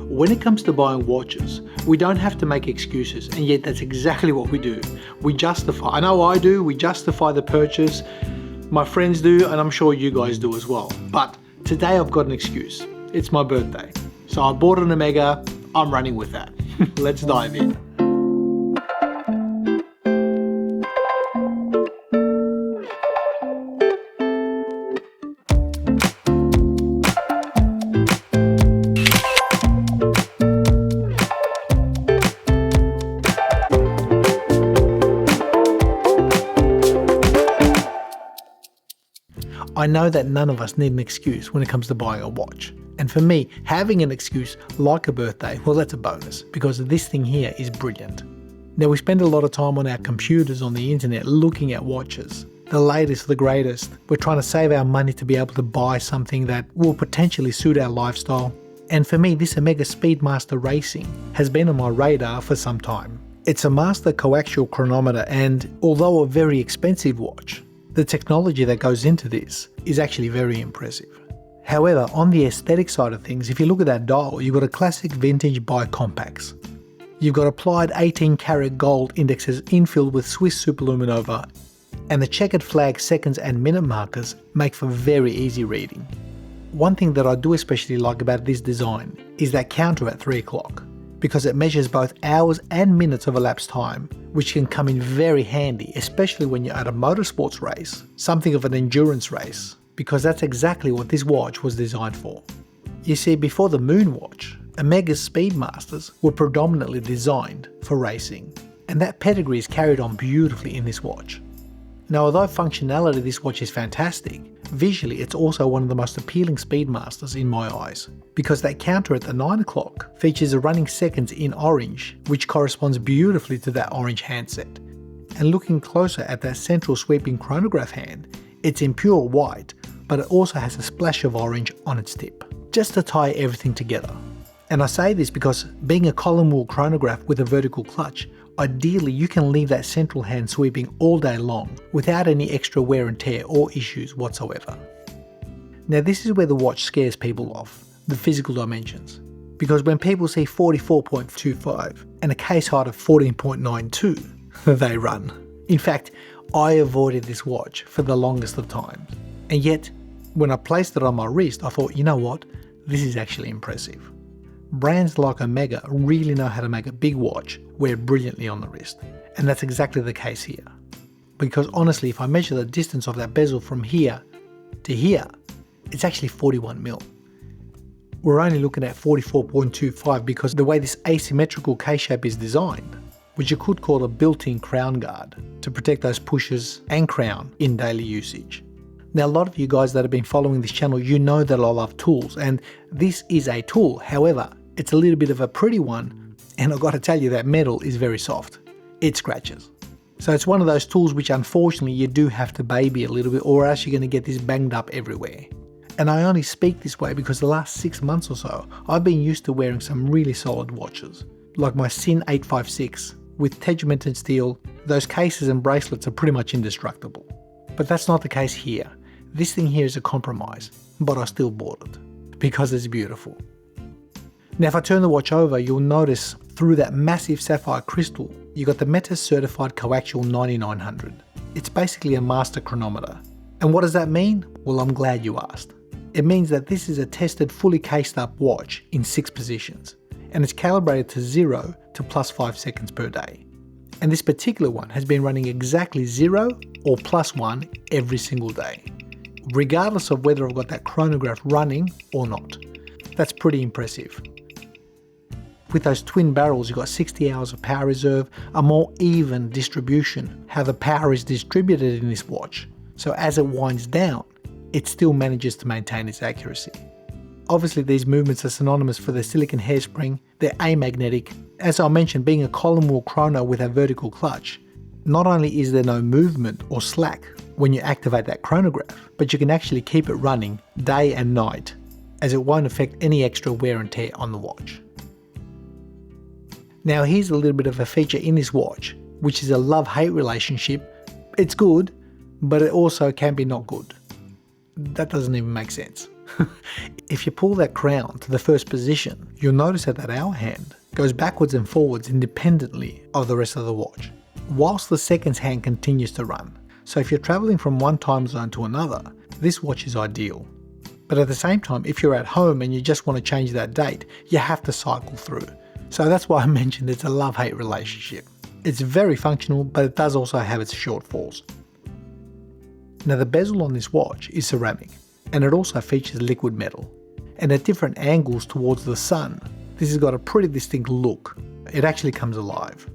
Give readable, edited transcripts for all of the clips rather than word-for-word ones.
When it comes to buying watches, we don't have to make excuses, and yet that's exactly what we do. We justify, I know I do, we justify the purchase, my friends do, and I'm sure you guys do as well. But today I've got an excuse. It's my birthday. So I bought an Omega, I'm running with that. Let's dive in. I know that none of us need an excuse when it comes to buying a watch. And for me, having an excuse like a birthday, well, that's a bonus, because this thing here is brilliant. Now, we spend a lot of time on our computers on the internet looking at watches. The latest, the greatest. We're trying to save our money to be able to buy something that will potentially suit our lifestyle. And for me, this Omega Speedmaster Racing has been on my radar for some time. It's a master coaxial chronometer, and although a very expensive watch, the technology that goes into this is actually very impressive. However, on the aesthetic side of things, if you look at that dial, you've got a classic vintage bicompax. You've got applied 18 karat gold indexes infilled with Swiss superluminova, and the checkered flag seconds and minute markers make for very easy reading. One thing that I do especially like about this design is that counter at 3 o'clock, because it measures both hours and minutes of elapsed time, which can come in very handy, especially when you're at a motorsports race, something of an endurance race, because that's exactly what this watch was designed for. You see, before the Moon watch, Omega Speedmasters were predominantly designed for racing, and that pedigree is carried on beautifully in this watch. Now, although functionality of this watch is fantastic, visually it's also one of the most appealing Speedmasters in my eyes, because that counter at the 9 o'clock features the running seconds in orange, which corresponds beautifully to that orange handset. And looking closer at that central sweeping chronograph hand, it's in pure white, but it also has a splash of orange on its tip, just to tie everything together. And I say this because being a column wheel chronograph with a vertical clutch, ideally you can leave that central hand sweeping all day long without any extra wear and tear or issues whatsoever. Now, this is where the watch scares people off, the physical dimensions. Because when people see 44.25 and a case height of 14.92, they run. In fact, I avoided this watch for the longest of times. And yet, when I placed it on my wrist, I thought, you know what, this is actually impressive. Brands like Omega really know how to make a big watch wear brilliantly on the wrist, and that's exactly the case here. Because honestly, if I measure the distance of that bezel from here to here, it's actually 41 mil. We're only looking at 44.25 because the way this asymmetrical K-shape is designed, which you could call a built-in crown guard to protect those pushes and crown in daily usage. Now, a lot of you guys that have been following this channel, you know that I love tools, and this is a tool. However, it's a little bit of a pretty one, and I've got to tell you that metal is very soft. It scratches. So it's one of those tools which unfortunately you do have to baby a little bit, or else you're going to get this banged up everywhere. And I only speak this way because the last 6 months or so, I've been used to wearing some really solid watches, like my Sin 856 with tegimented steel. Those cases and bracelets are pretty much indestructible. But that's not the case here. This thing here is a compromise, but I still bought it because it's beautiful. Now, if I turn the watch over, you'll notice through that massive sapphire crystal, you got the Metis certified coaxial 9900. It's basically a master chronometer. And what does that mean? Well, I'm glad you asked. It means that this is a tested, fully cased up watch in 6 positions, and it's calibrated to 0 to +5 seconds per day. And this particular one has been running exactly 0 or +1 every single day, regardless of whether I've got that chronograph running or not. That's pretty impressive. With those twin barrels, you've got 60 hours of power reserve, a more even distribution, how the power is distributed in this watch. So as it winds down, it still manages to maintain its accuracy. Obviously, these movements are synonymous for the silicon hairspring, they're amagnetic. As I mentioned, being a column wheel chrono with a vertical clutch, not only is there no movement or slack when you activate that chronograph, but you can actually keep it running day and night, as it won't affect any extra wear and tear on the watch. Now, here's a little bit of a feature in this watch, which is a love-hate relationship. It's good, but it also can be not good. That doesn't even make sense. If you pull that crown to the first position, you'll notice that that hour hand goes backwards and forwards independently of the rest of the watch, whilst the seconds hand continues to run. So if you're traveling from one time zone to another, this watch is ideal. But at the same time, if you're at home and you just want to change that date, you have to cycle through. So that's why I mentioned it's a love-hate relationship. It's very functional, but it does also have its shortfalls. Now the bezel on this watch is ceramic, and it also features liquid metal. And at different angles towards the sun, this has got a pretty distinct look. It actually comes alive.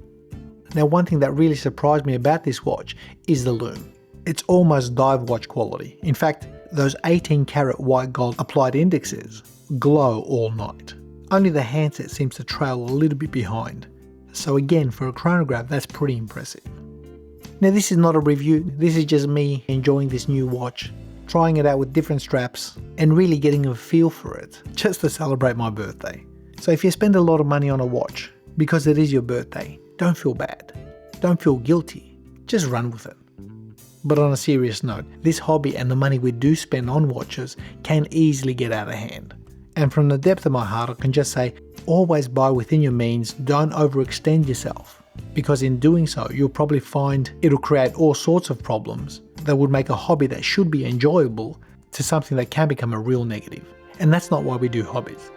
Now one thing that really surprised me about this watch is the lume. It's almost dive watch quality. In fact, those 18 karat white gold applied indexes glow all night. Only the handset seems to trail a little bit behind. So again, for a chronograph, that's pretty impressive. Now this is not a review, this is just me enjoying this new watch, trying it out with different straps, and really getting a feel for it, just to celebrate my birthday. So if you spend a lot of money on a watch, because it is your birthday, don't feel bad. Don't feel guilty. Just run with it. But on a serious note, this hobby and the money we do spend on watches can easily get out of hand. And from the depth of my heart, I can just say, always buy within your means, don't overextend yourself. Because in doing so, you'll probably find it'll create all sorts of problems that would make a hobby that should be enjoyable to something that can become a real negative. And that's not why we do hobbies.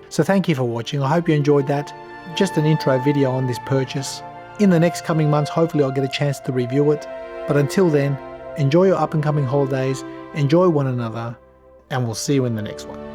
So thank you for watching. I hope you enjoyed that. Just an intro video on this purchase. In the next coming months, hopefully I'll get a chance to review it. But until then, enjoy your up and coming holidays, enjoy one another, and we'll see you in the next one.